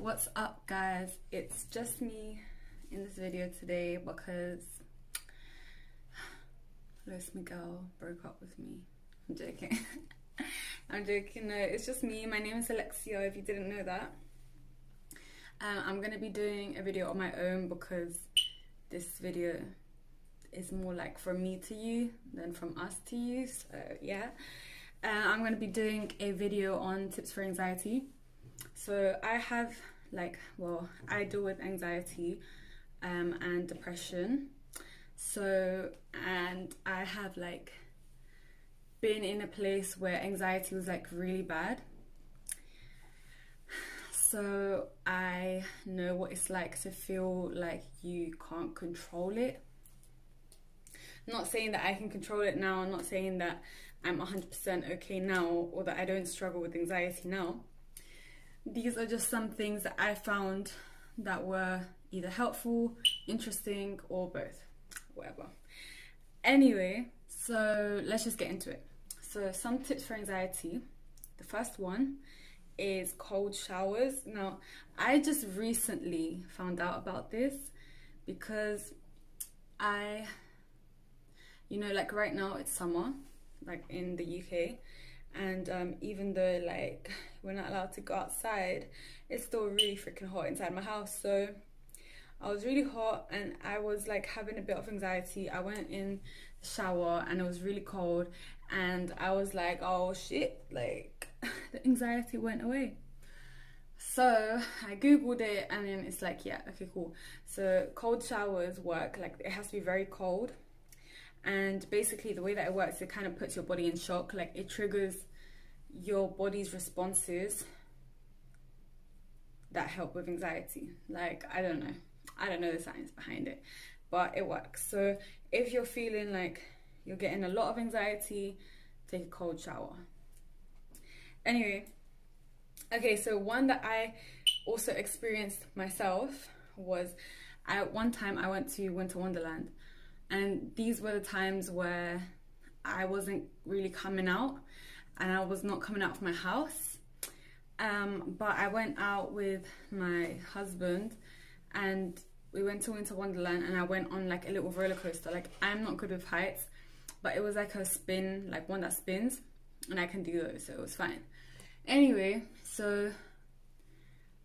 What's up, guys? It's just me in this video today because Luis Miguel broke up with me. I'm joking. I'm joking. No, it's just me. My name is Alexia, if you didn't know that. I'm gonna be doing a video on my own because this video is more like from me to you than from us to you. So yeah, I'm gonna be doing a video on tips for anxiety. So I have I deal with anxiety and depression. So, and I have been in a place where anxiety was really bad. So I know what it's like to feel like you can't control it. I'm not saying that I can control it now. I'm not saying that I'm 100% okay now or that I don't struggle with anxiety now. These are just some things that I found that were either helpful, interesting, or both, whatever. Anyway, so let's just get into it. So some tips for anxiety. The first one is cold showers. Now, I just recently found out about this because right now it's summer, in the UK. And even though we're not allowed to go outside, it's still really freaking hot inside my house. So I was really hot and I was having a bit of anxiety. I went in the shower and it was really cold and I was like, oh shit, the anxiety went away. So I googled it and then it's yeah, okay, cool. So cold showers work, it has to be very cold. And basically the way that it works, it kind of puts your body in shock. It triggers your body's responses that help with anxiety. I don't know the science behind it, but it works. So if you're feeling like you're getting a lot of anxiety, take a cold shower. Anyway, okay, so one that I also experienced myself was one time I went to Winter Wonderland. And these were the times where I wasn't really coming out and I was not coming out of my house. But I went out with my husband and we went to Winter Wonderland and I went on a little roller coaster. I'm not good with heights, but it was a spin, one that spins, and I can do those, so it was fine. Anyway, so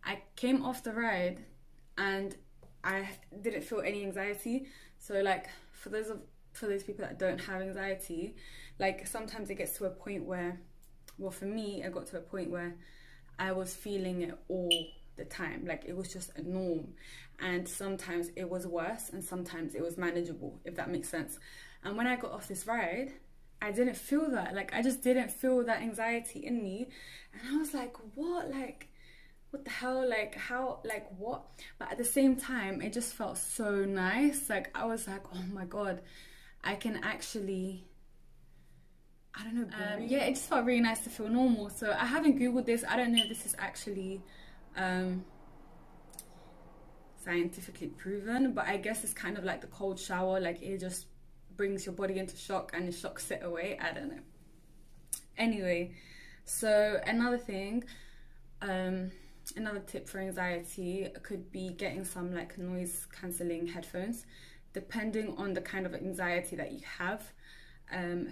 I came off the ride and I didn't feel any anxiety. So for those people that don't have anxiety, sometimes it gets to a point where, well, for me, it got to a point where I was feeling it all the time. It was just a norm. And sometimes it was worse and sometimes it was manageable, if that makes sense. And when I got off this ride, I didn't feel that. I just didn't feel that anxiety in me. And I was like, what? What the hell, how, what? But at the same time, it just felt so nice. I was like, oh my God, I can actually, I don't know, yeah, it just felt really nice to feel normal. So I haven't Googled this. I don't know if this is actually scientifically proven, but I guess it's kind of like the cold shower. It just brings your body into shock and the shocks it away. I don't know. Anyway, so another thing, another tip for anxiety could be getting some noise cancelling headphones, depending on the kind of anxiety that you have.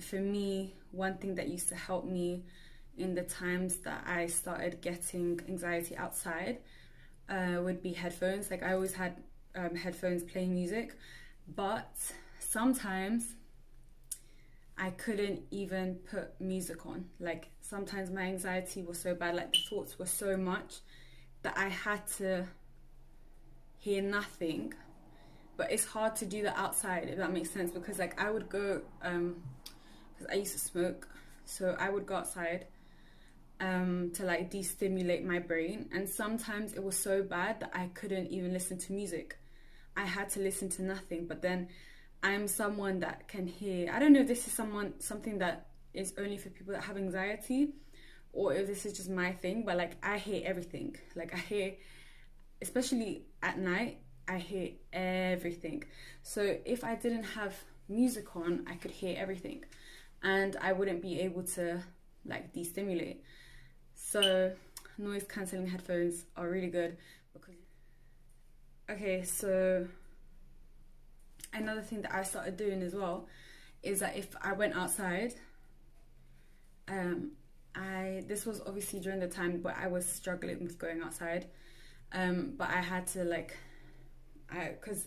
For me, one thing that used to help me in the times that I started getting anxiety outside would be headphones. I always had headphones playing music, but sometimes I couldn't even put music on. Sometimes my anxiety was so bad, the thoughts were so much that I had to hear nothing. But it's hard to do that outside, if that makes sense, because I would go, because I used to smoke, so I would go outside to de-stimulate my brain, and sometimes it was so bad that I couldn't even listen to music. I had to listen to nothing. But then I'm someone that can hear. I don't know if this is something that is only for people that have anxiety, or if this is just my thing, but I hear everything. I hear, especially at night, I hear everything. So if I didn't have music on, I could hear everything and I wouldn't be able to de-stimulate. So noise cancelling headphones are really good. because okay, so another thing that I started doing as well is that if I went outside, this was obviously during the time but I was struggling with going outside, but I had to because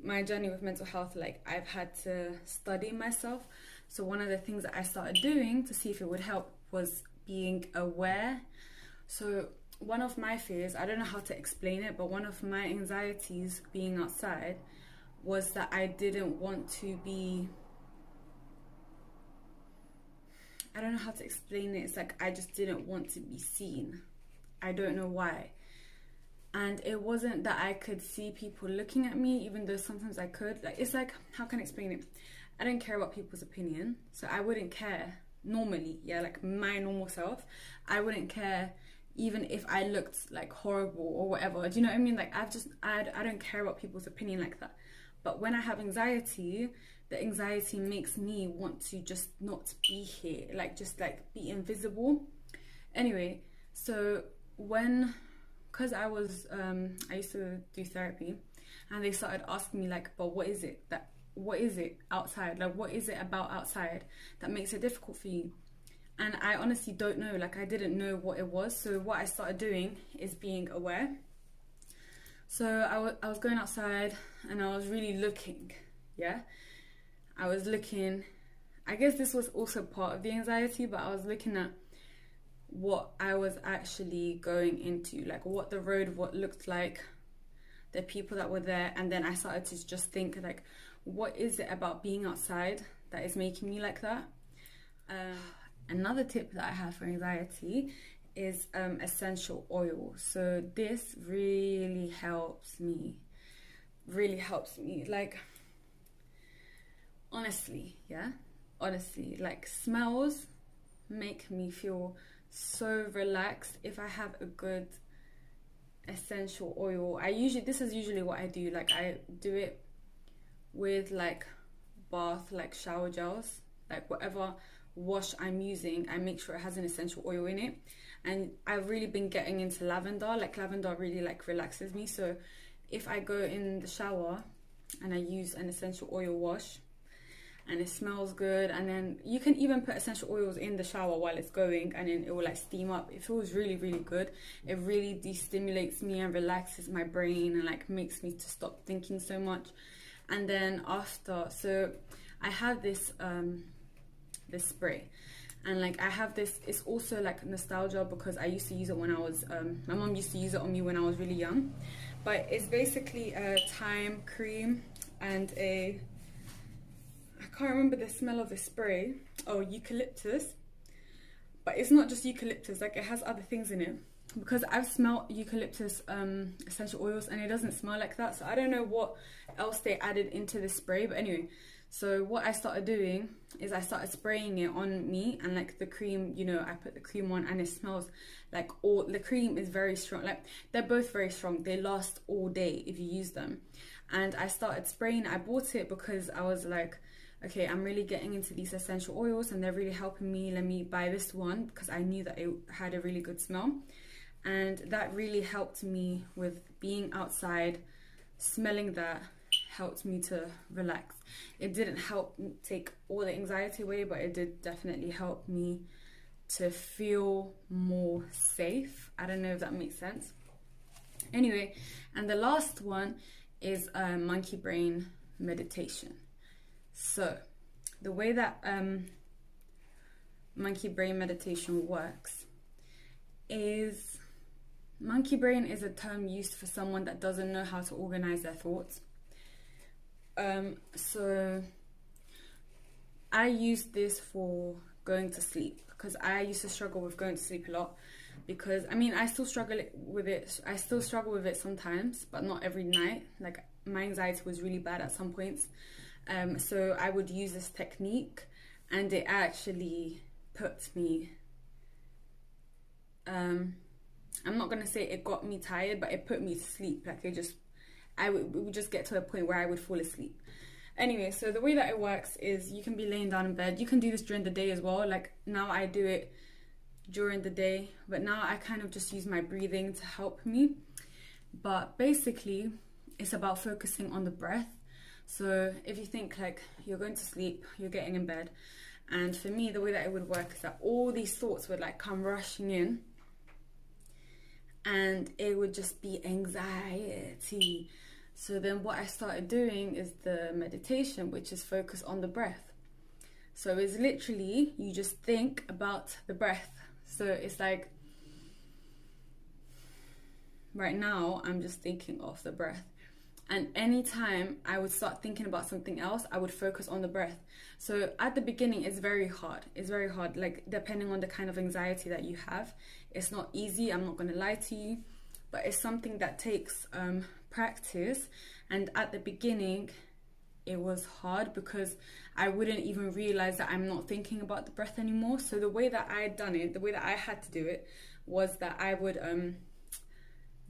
my journey with mental health, like I've had to study myself. So one of the things that I started doing to see if it would help was being aware. So one of my fears, I don't know how to explain it, but one of my anxieties being outside was that I didn't want to be, I don't know how to explain it. It's like I just didn't want to be seen. I don't know why. And it wasn't that I could see people looking at me, even though sometimes I could. Like, it's like, how can I explain it? I don't care about people's opinion, so I wouldn't care normally, yeah, like my normal self. I wouldn't care even if I looked like horrible or whatever. Do you know what I mean? Like I don't care about people's opinion like that. But when I have anxiety, the anxiety makes me want to just not be here, like just like be invisible. Anyway, so because I used to do therapy, and they started asking me like, but what is it outside? Like, what is it about outside that makes it difficult for you? And I honestly don't know. Like, I didn't know what it was. So what I started doing is being aware. So I was going outside and I was really looking, yeah? I was looking, I guess this was also part of the anxiety, but I was looking at what I was actually going into, like what the road, what looked like, the people that were there. And then I started to just think like, what is it about being outside that is making me like that? Another tip that I have for anxiety is essential oil. So this really helps me. Like, honestly, like smells make me feel so relaxed. If I have a good essential oil, this is usually what I do. Like, I do it with like bath, like shower gels, like whatever wash I'm using, I make sure it has an essential oil in it. And I've really been getting into lavender. Like, lavender really like relaxes me. So if I go in the shower and I use an essential oil wash and it smells good, and then you can even put essential oils in the shower while it's going, and then it will like steam up. It feels really, really good. It really de-stimulates me and relaxes my brain and like makes me to stop thinking so much. And then after, so I have this this spray, and like I have this, it's also like nostalgia because I used to use it when I was my mom used to use it on me when I was really young. But it's basically a thyme cream and I can't remember the smell of the spray. Oh, eucalyptus. But it's not just eucalyptus, like it has other things in it, because I've smelled eucalyptus essential oils and it doesn't smell like that. So I don't know what else they added into the spray. But anyway, so what I started doing is I started spraying it on me, and like the cream, you know, I put the cream on and it smells like the cream is very strong. Like, they're both very strong. They last all day if you use them. And I started spraying. I bought it because I was like, okay, I'm really getting into these essential oils and they're really helping me. Let me buy this one, because I knew that it had a really good smell. And that really helped me with being outside. Smelling that helped me to relax. It didn't help take all the anxiety away, but it did definitely help me to feel more safe. I don't know if that makes sense. Anyway, and the last one is monkey brain meditation. So the way that monkey brain meditation works is, monkey brain is a term used for someone that doesn't know how to organize their thoughts. So I use this for going to sleep, because I used to struggle with going to sleep a lot, because I mean I still struggle with it sometimes, but not every night. Like, my anxiety was really bad at some points. So I would use this technique, and it actually puts me I'm not gonna say it got me tired, but it put me to sleep. Like, it would just get to a point where I would fall asleep. Anyway, so the way that it works is you can be laying down in bed. You can do this during the day as well. Like, now I do it during the day, but now I kind of just use my breathing to help me. But basically, it's about focusing on the breath. So if you think like you're going to sleep, you're getting in bed, and for me, the way that it would work is that all these thoughts would like come rushing in, and it would just be anxiety. So then what I started doing is the meditation, which is focus on the breath. So it's literally, you just think about the breath. So it's like, right now, I'm just thinking of the breath. And anytime I would start thinking about something else, I would focus on the breath. So at the beginning, it's very hard. It's very hard, like depending on the kind of anxiety that you have. It's not easy, I'm not going to lie to you. But it's something that takes practice. And at the beginning, it was hard because I wouldn't even realize that I'm not thinking about the breath anymore. So the way that I had done it, the way that I had to do it, was that I would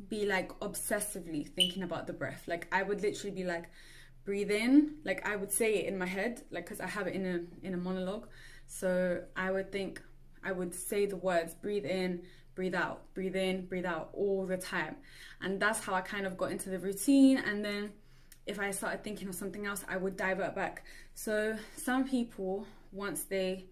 be like obsessively thinking about the breath. Like I would literally be like, breathe in, like I would say it in my head, like because I have it in a monologue. So I would say the words breathe in, breathe out, breathe in, breathe out all the time. And that's how I kind of got into the routine. And then if I started thinking of something else, I would divert back. So some people, once they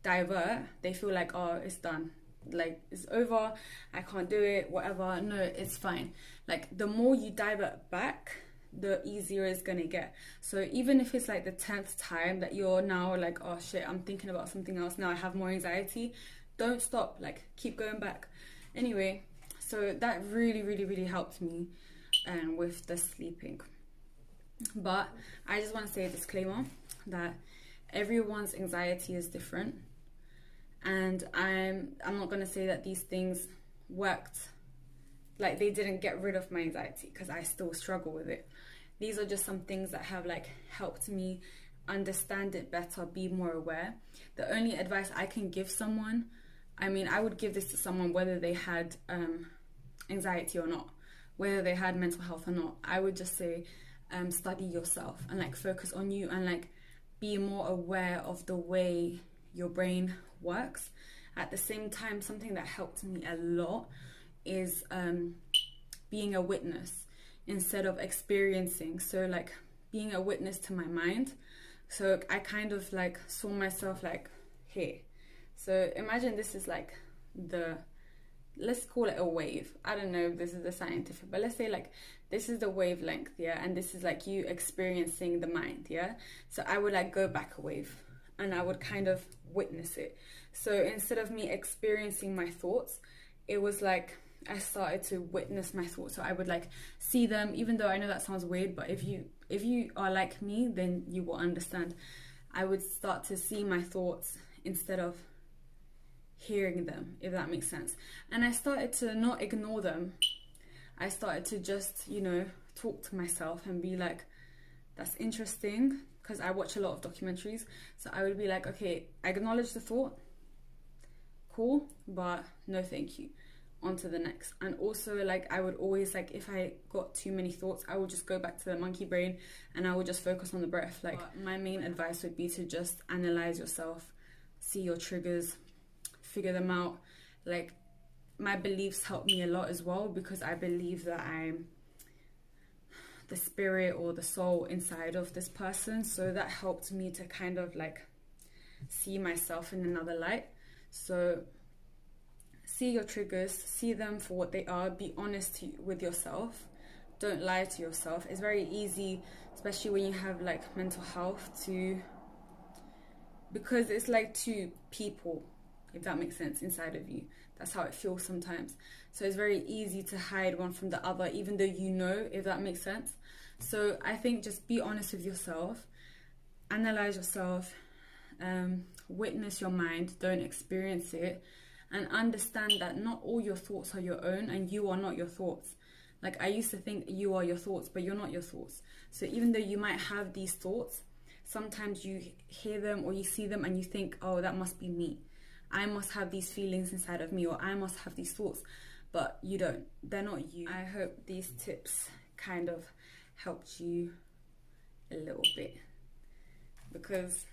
divert, they feel like, oh, it's done, like it's over, I can't do it, whatever. No, it's fine. Like the more you divert back, the easier it's gonna get. So even if it's like the 10th time that you're now like, oh shit, I'm thinking about something else now, I have more anxiety, don't stop, like keep going back. Anyway, so that really helped me with the sleeping. But I just want to say a disclaimer that everyone's anxiety is different, and I'm not going to say that these things worked, like they didn't get rid of my anxiety, because I still struggle with it. These are just some things that have like helped me understand it better, be more aware. The only advice I can give someone, I mean, I would give this to someone whether they had anxiety or not, whether they had mental health or not. I would just say study yourself and like focus on you, and like be more aware of the way your brain works. At the same time, something that helped me a lot is being a witness instead of experiencing. So like being a witness to my mind. So I kind of like saw myself like here. So imagine this is like let's call it a wave. I don't know if this is the scientific, but let's say like this is the wavelength, yeah, and this is like you experiencing the mind, yeah. So I would like go back a wave and I would kind of witness it. So instead of me experiencing my thoughts, it was like I started to witness my thoughts. So I would like see them, even though I know that sounds weird, but if you are like me, then you will understand. I would start to see my thoughts instead of hearing them, if that makes sense. And I started to not ignore them. I started to just, talk to myself and be like, that's interesting, because I watch a lot of documentaries. So I would be like, okay, I acknowledge the thought, cool, but no thank you, on to the next. And also like I would always like, if I got too many thoughts, I would just go back to the monkey brain and I would just focus on the breath. Like my main advice would be to just analyze yourself, see your triggers, figure them out. Like my beliefs help me a lot as well, because I believe that I'm the spirit or the soul inside of this person. So that helped me to kind of like see myself in another light. So see your triggers, see them for what they are, be honest with yourself, don't lie to yourself. It's very easy, especially when you have like mental health, because it's like two people, if that makes sense, inside of you. That's how it feels sometimes. So it's very easy to hide one from the other, even though you know, if that makes sense. So I think just be honest with yourself, analyze yourself, witness your mind, don't experience it, and understand that not all your thoughts are your own, and you are not your thoughts. Like I used to think you are your thoughts, but you're not your thoughts. So even though you might have these thoughts, sometimes you hear them or you see them and you think, oh, that must be me. I must have these feelings inside of me, or I must have these thoughts, but you don't. They're not you. I hope these tips kind of helped you a little bit, because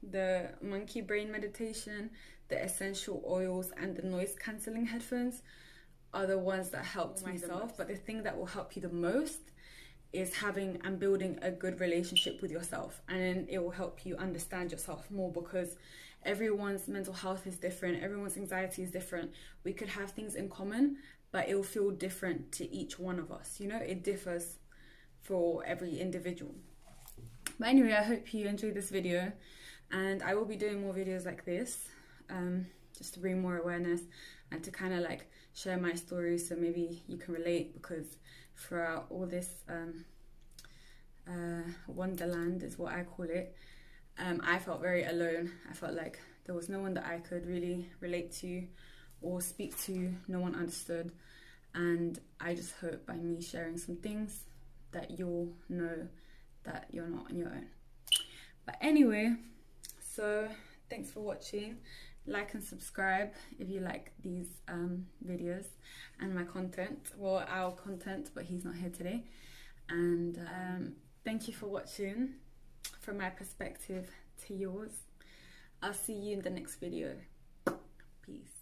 the monkey brain meditation, the essential oils, and the noise cancelling headphones are the ones that helped myself, but the thing that will help you the most is having and building a good relationship with yourself, and then it will help you understand yourself more, because everyone's mental health is different, everyone's anxiety is different. We could have things in common, but it will feel different to each one of us, you know, it differs for every individual. But anyway, I hope you enjoyed this video, and I will be doing more videos like this, just to bring more awareness and to kind of like share my story, so maybe you can relate, because throughout all this wonderland is what I call it, I felt very alone. I felt like there was no one that I could really relate to or speak to. No one understood, and I just hope by me sharing some things that you'll know that you're not on your own. But anyway, so thanks for watching. Like and subscribe if you like these videos and my content, well, our content, but he's not here today. And thank you for watching. From my perspective to yours, I'll see you in the next video. Peace.